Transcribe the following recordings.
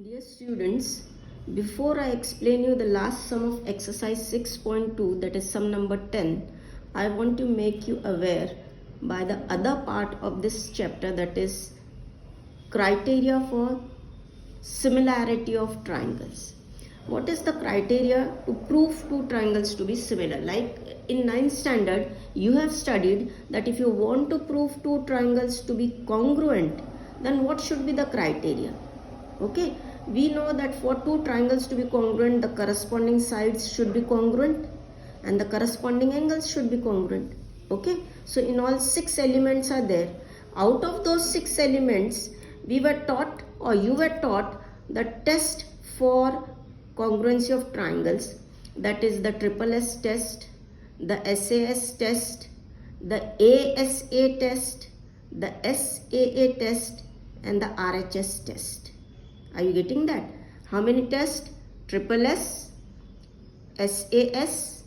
Dear students, before I explain you the last sum of exercise 6.2, that is sum number 10, I want to make you aware by the other part of this chapter, that is criteria for similarity of triangles. What is the criteria to prove two triangles to be similar? Like in 9th standard, you have studied that if you want to prove two triangles to be congruent, then what should be the criteria? Okay, we know that for two triangles to be congruent, the corresponding sides should be congruent and the corresponding angles should be congruent. Okay, so in all 6 elements are there. Out of those 6 elements, we were taught, or you were taught, the test for congruency of triangles, that is the triple S test, the SAS test, the ASA test, the SAA test, and the RHS test. Are you getting that? How many tests? Triple S, SAS,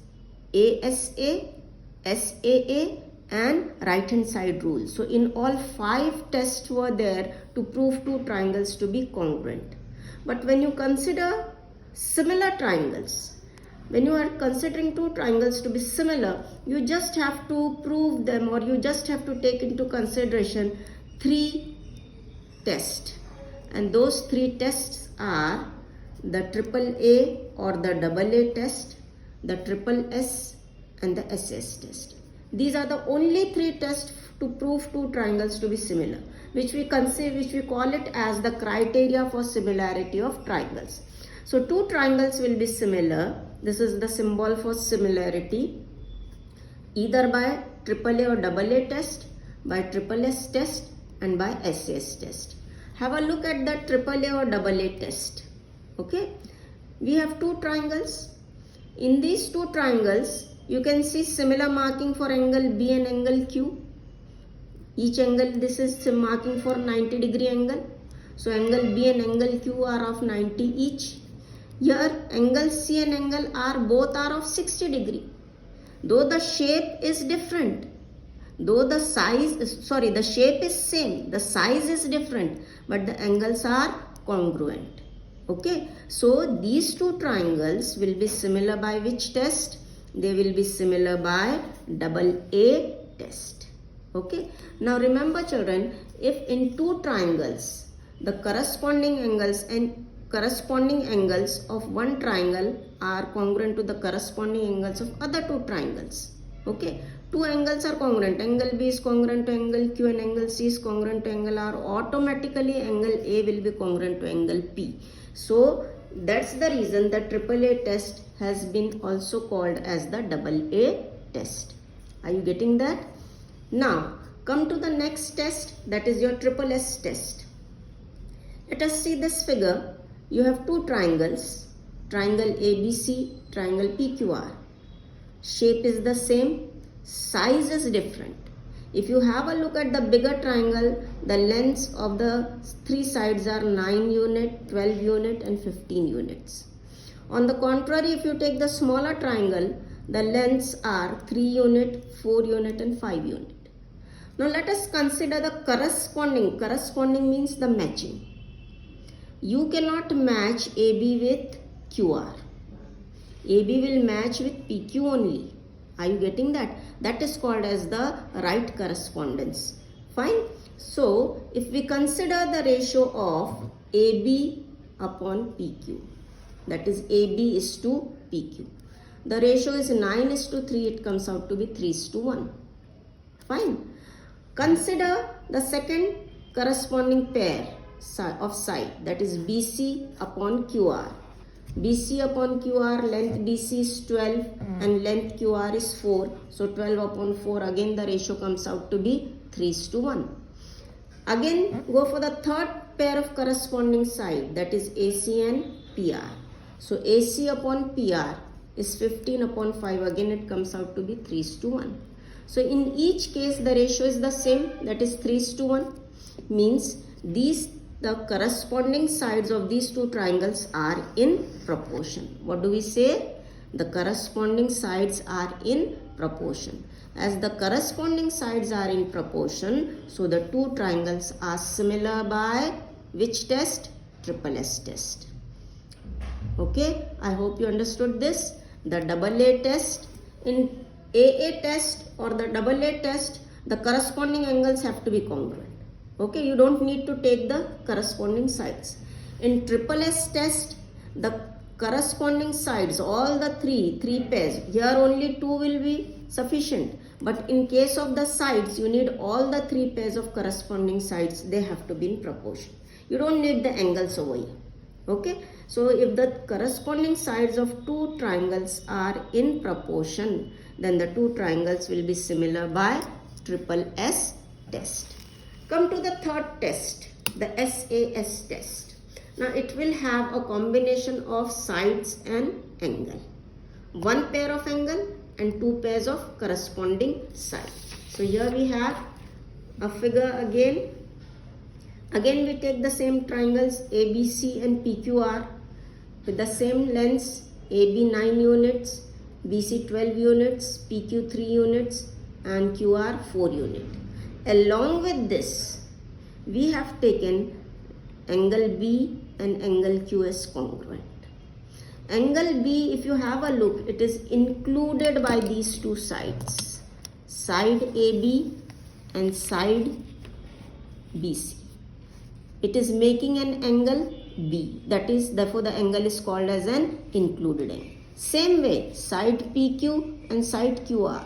ASA, SAA, and right hand side rule. So in all 5 tests were there to prove two triangles to be congruent. But when you consider similar triangles, when you are considering two triangles to be similar, you just have to prove them, or you just have to take into consideration 3 tests. And those 3 tests are the triple A or the double A test, the triple S, and the SS test. These are the only 3 tests to prove two triangles to be similar, which we call it as the criteria for similarity of triangles. So two triangles will be similar. This is the symbol for similarity, either by triple A or double A test, by triple S test, and by SS test. Have a look at the triple A or double A test. Okay, we have two triangles. In these two triangles, you can see similar marking for angle B and angle Q. Each angle, this is marking for 90-degree angle. So angle B and angle Q are of 90 each. Here angle C and angle R both are of 60 degree. Though the shape is different, though the shape is same, the size is different, but the angles are congruent. Okay, so these two triangles will be similar by which test? They will be similar by double A test. Okay, now remember children, if in two triangles the corresponding angles of one triangle are congruent to the corresponding angles of other two triangles. Okay, two angles are congruent, angle B is congruent to angle Q and angle C is congruent to angle R, automatically angle A will be congruent to angle P. So that's the reason the triple A test has been also called as the double A test. Are you getting that? Now come to the next test, that is your triple S test. Let us see this figure. You have two triangles, triangle ABC, triangle PQR. Shape is the same, size is different. If you have a look at the bigger triangle, the lengths of the 3 sides are 9 unit, 12 unit, and 15 units. On the contrary, if you take the smaller triangle, the lengths are 3 unit, 4 unit, and 5 unit. Now let us consider the corresponding. Corresponding means the matching. You cannot match AB with QR. AB will match with PQ only. Are you getting that? That is called as the right correspondence. Fine. So if we consider the ratio of AB upon PQ, that is AB is to PQ, the ratio is 9:3. It comes out to be 3:1. Fine. Consider the second corresponding pair of side, that is BC upon QR. BC upon QR, length BC is 12 and length QR is 4. So 12 upon 4, again the ratio comes out to be 3:1. Again go for the third pair of corresponding side, that is AC and PR. So AC upon PR is 15 upon 5, again it comes out to be 3:1. So in each case the ratio is the same, that is 3:1, means the corresponding sides of these two triangles are in proportion. What do we say? The corresponding sides are in proportion. As the corresponding sides are in proportion, so the two triangles are similar by which test? triple S test. Okay, I hope you understood this. The AA test, in AA test or the AA test, the corresponding angles have to be congruent. Okay, you don't need to take the corresponding sides. In triple S test, the corresponding sides, all the three pairs, here only two will be sufficient. But in case of the sides, you need all the three pairs of corresponding sides. They have to be in proportion. You don't need the angles over here. Okay, so if the corresponding sides of two triangles are in proportion, then the two triangles will be similar by triple S test. Come to the third test, the SAS test. Now it will have a combination of sides and angle. One pair of angle and two pairs of corresponding side. So here we have a figure again. Again we take the same triangles ABC and PQR with the same lengths, AB 9 units, BC 12 units, PQ 3 units and QR 4 units. Along with this, we have taken angle B and angle Q as congruent. Angle B, if you have a look, it is included by these two sides, side AB and side BC. It is making an angle B. That is, therefore the angle is called as an included angle. Same way, side PQ and side QR,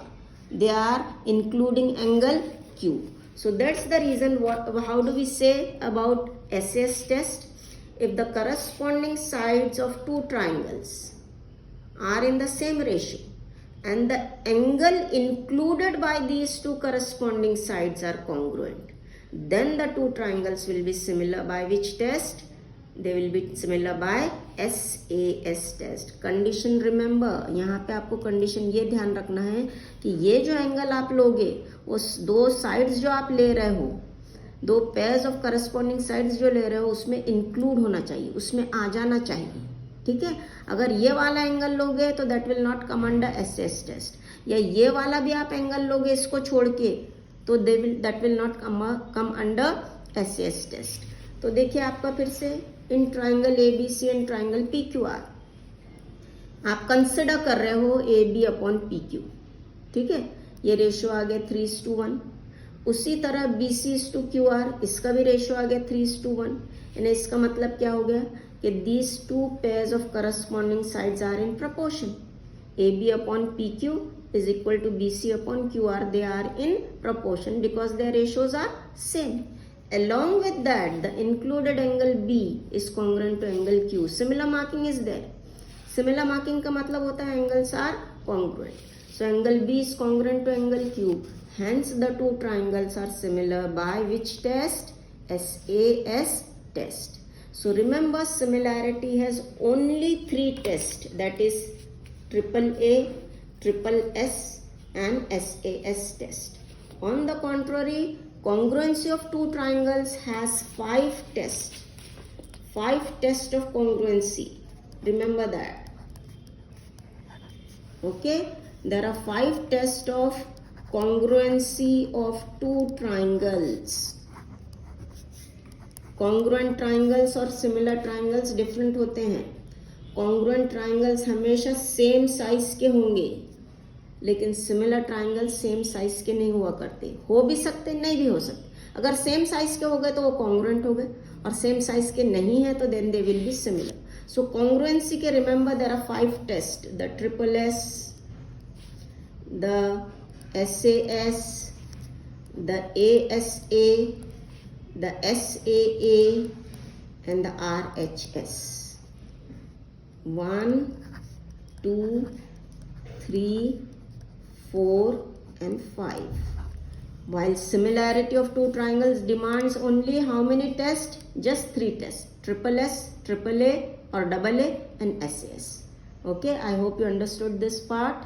they are including angle Q. So that's the reason how do we say about SAS test? If the corresponding sides of two triangles are in the same ratio and the angle included by these two corresponding sides are congruent, then the two triangles will be similar by which test? They will be similar by SAS test. Condition remember, यहाँ पे आपको condition ये ध्यान रखना है कि ये जो angle आप लोगे, उस दो sides जो आप ले रहे हो, दो pairs of corresponding sides जो ले रहे हो, उसमें include होना चाहिए, उसमें आ जाना चाहिए. ठीक है, अगर ये वाला एंगल लोगे तो that will not come under SAS test, या ये वाला भी आप एंगल लोगे इसको छोड़ के तो that will not come under SAS test. तो देखिए आपका फिर से in triangle ABC and triangle PQR आप कंसिडर कर रहे हो AB अपॉन PQ. ठीक है, ये रेशियो आ गया 3:1. उसी तरह BC:QR, इसका भी रेशियो आ गया 3:1. यानी इसका मतलब क्या हो गया कि these two pairs of corresponding sides are in proportion. AB upon PQ is equal to BC upon QR. They are in proportion because their ratios are same. Along with that, the included angle B is congruent to angle Q. Similar marking is there. Similar marking का मतलब होता है angles are congruent. So angle B is congruent to angle Q. Hence the two triangles are similar by which test? SAS test. So remember, similarity has only three tests, that is AAA, triple S and SAS test. On the contrary, congruency of two triangles has 5 tests. 5 tests of congruency. Remember that. Okay, there are 5 tests of congruency of two triangles. Congruent triangles और similar triangles different होते हैं. Congruent triangles हमेशा same size के होंगे, लेकिन similar triangles same size के नहीं हुआ करते. हो भी सकते, नहीं भी हो सकते. अगर same size के हो गए तो वो congruent हो गए, और same size के नहीं है तो then they will be similar. So congruency के remember there are 5 tests: the triple S, the SAS, the ASA, the SAA and the RHS. 1, 2, 3, 4 and 5. While similarity of two triangles demands only how many tests? Just 3 tests: triple S, triple A or double A and SAS. Okay, I hope you understood this part.